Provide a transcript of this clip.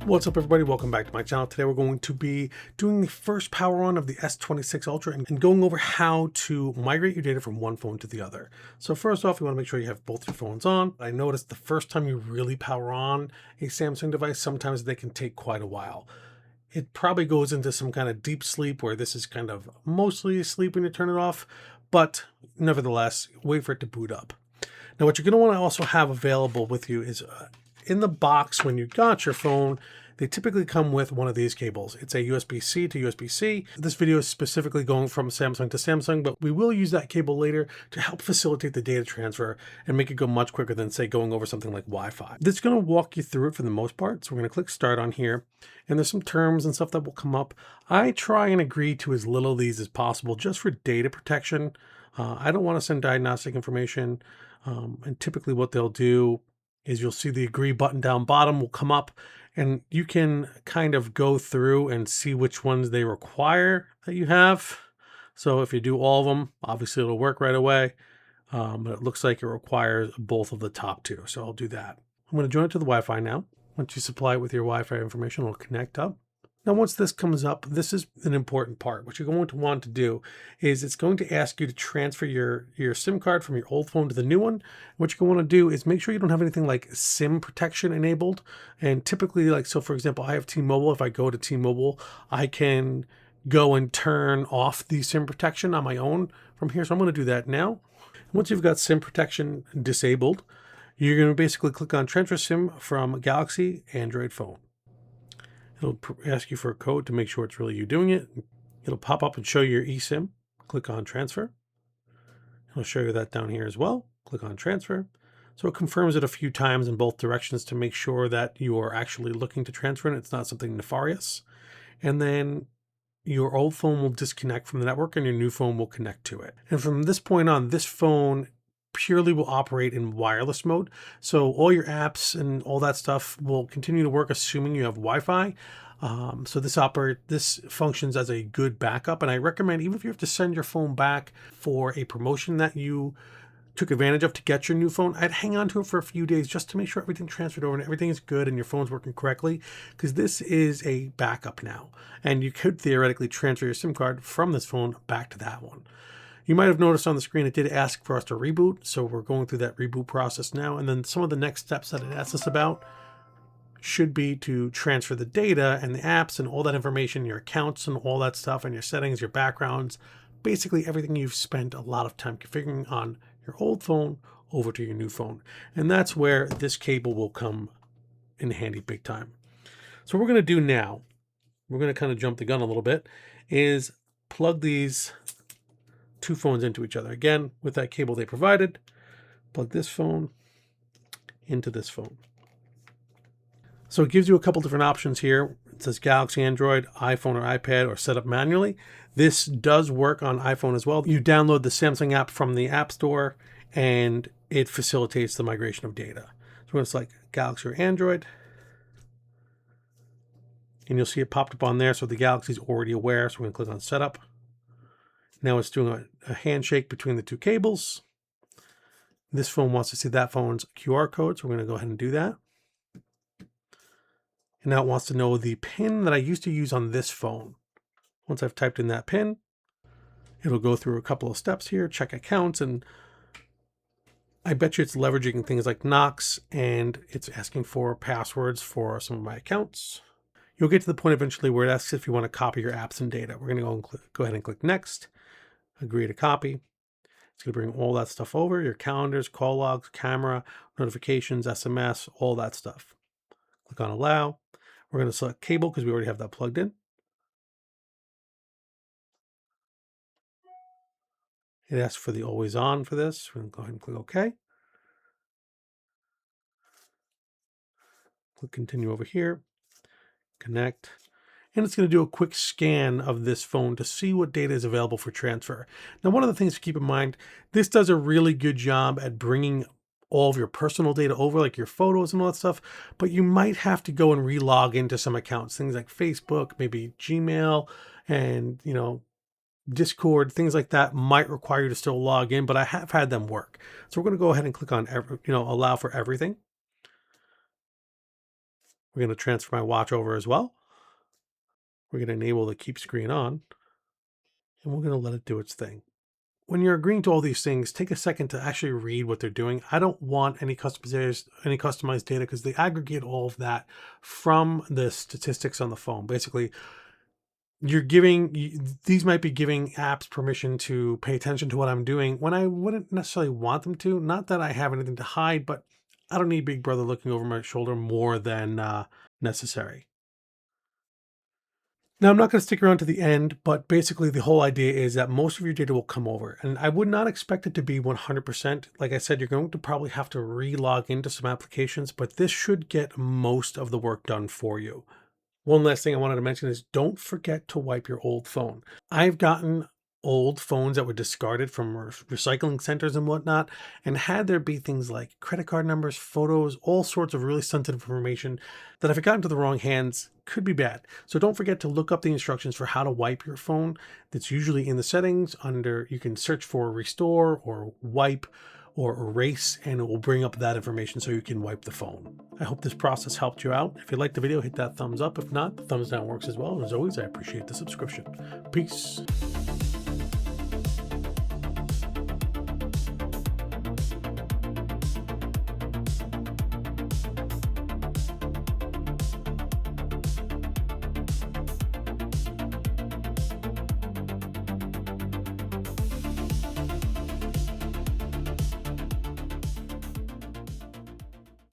What's up everybody, welcome back to my channel. Today we're going to be doing the first power on of the S26 Ultra and going over how to migrate your data from one phone to the other. So first off, you want to make sure you have both your phones on. I noticed the first time you really power on a Samsung device, sometimes they can take quite a while. It probably goes into some kind of deep sleep where this is kind of mostly asleep when you turn it off, but nevertheless, wait for it to boot up. Now what you're going to want to also have available with you is in the box when you got your phone, they typically come with one of these cables. It's a USB-C to USB-C. This video is specifically going from Samsung to Samsung, but we will use that cable later to help facilitate the data transfer and make it go much quicker than, say, going over something like Wi-Fi. This is going to walk you through it for the most part. So we're going to click Start on here, and there's some terms and stuff that will come up. I try and agree to as little of these as possible just for data protection. I don't want to send diagnostic information, and typically what they'll do is you'll see the agree button down bottom will come up, and you can kind of go through and see which ones they require that you have. So if you do all of them, obviously it'll work right away, but it looks like it requires both of the top two. So I'll do that. I'm going to join it to the Wi-Fi now. Once you supply it with your Wi-Fi information, it'll connect up. Now, once this comes up, this is an important part. What you're going to want to do is it's going to ask you to transfer your SIM card from your old phone to the new one. What you're going to want to do is make sure you don't have anything like SIM protection enabled. And typically, like, so for example, I have T-Mobile. If I go to T-Mobile, I can go and turn off the SIM protection on my own from here. So I'm going to do that now. Once you've got SIM protection disabled, you're going to basically click on Transfer SIM from Galaxy Android phone. It'll ask you for a code to make sure it's really you doing it. It'll pop up and show you your eSIM. Click on Transfer. It'll show you that down here as well. Click on Transfer. So it confirms it a few times in both directions to make sure that you are actually looking to transfer and it's not something nefarious. And then your old phone will disconnect from the network and your new phone will connect to it. And from this point on, this phone purely will operate in wireless mode. So all your apps and all that stuff will continue to work assuming you have Wi-Fi. So this functions as a good backup. And I recommend, even if you have to send your phone back for a promotion that you took advantage of to get your new phone, I'd hang on to it for a few days just to make sure everything transferred over and everything is good and your phone's working correctly, because this is a backup now. And you could theoretically transfer your SIM card from this phone back to that one. You might have noticed on the screen it did ask for us to reboot, so we're going through that reboot process now. And then some of the next steps that it asks us about should be to transfer the data and the apps and all that information, your accounts and all that stuff, and your settings, your backgrounds, basically everything you've spent a lot of time configuring on your old phone over to your new phone. And that's where this cable will come in handy big time. So what we're going to do now, we're going to kind of jump the gun a little bit, is plug these two phones into each other. Again, with that cable they provided, plug this phone into this phone. So it gives you a couple different options here. It says Galaxy, Android, iPhone or iPad, or set up manually. This does work on iPhone as well. You download the Samsung app from the App Store and it facilitates the migration of data. So we're going to select Galaxy or Android, and you'll see it popped up on there. So the Galaxy is already aware. So we're going to click on Setup. Now it's doing a handshake between the two cables. This phone wants to see that phone's QR code, so we're going to go ahead and do that. And now it wants to know the PIN that I used to use on this phone. Once I've typed in that PIN, it'll go through a couple of steps here, check accounts, and I bet you it's leveraging things like Knox, and it's asking for passwords for some of my accounts. You'll get to the point eventually where it asks if you want to copy your apps and data. We're going to go ahead and click Next. Agree to copy. It's going to bring all that stuff over, your calendars, call logs, camera, notifications, SMS, all that stuff. Click on Allow. We're going to select cable because we already have that plugged in. It asks for the always on for this. We're going to go ahead and click OK. Click Continue over here. Connect. And it's going to do a quick scan of this phone to see what data is available for transfer. Now, one of the things to keep in mind, this does a really good job at bringing all of your personal data over, like your photos and all that stuff, but you might have to go and re-log into some accounts, things like Facebook, maybe Gmail, and, Discord, things like that might require you to still log in, but I have had them work. So we're going to go ahead and click on, allow for everything. We're going to transfer my watch over as well. We're going to enable the keep screen on, and we're going to let it do its thing. When you're agreeing to all these things, take a second to actually read what they're doing. I don't want any customized data because they aggregate all of that from the statistics on the phone. Basically, these might be giving apps permission to pay attention to what I'm doing when I wouldn't necessarily want them to. Not that I have anything to hide, but I don't need Big Brother looking over my shoulder more than necessary. Now, I'm not going to stick around to the end, but basically the whole idea is that most of your data will come over, and I would not expect it to be 100%. Like I said, you're going to probably have to re-log into some applications, but this should get most of the work done for you. One last thing I wanted to mention is don't forget to wipe your old phone. I've gotten old phones that were discarded from recycling centers and whatnot, and had there be things like credit card numbers, photos, all sorts of really sensitive information that if it got into the wrong hands could be bad. So don't forget to look up the instructions for how to wipe your phone. That's usually in the settings under, you can search for restore or wipe or erase, and it will bring up that information so you can wipe the phone. I hope this process helped you out. If you liked the video, hit that thumbs up. If not, the thumbs down works as well. And as always, I appreciate the subscription. Peace.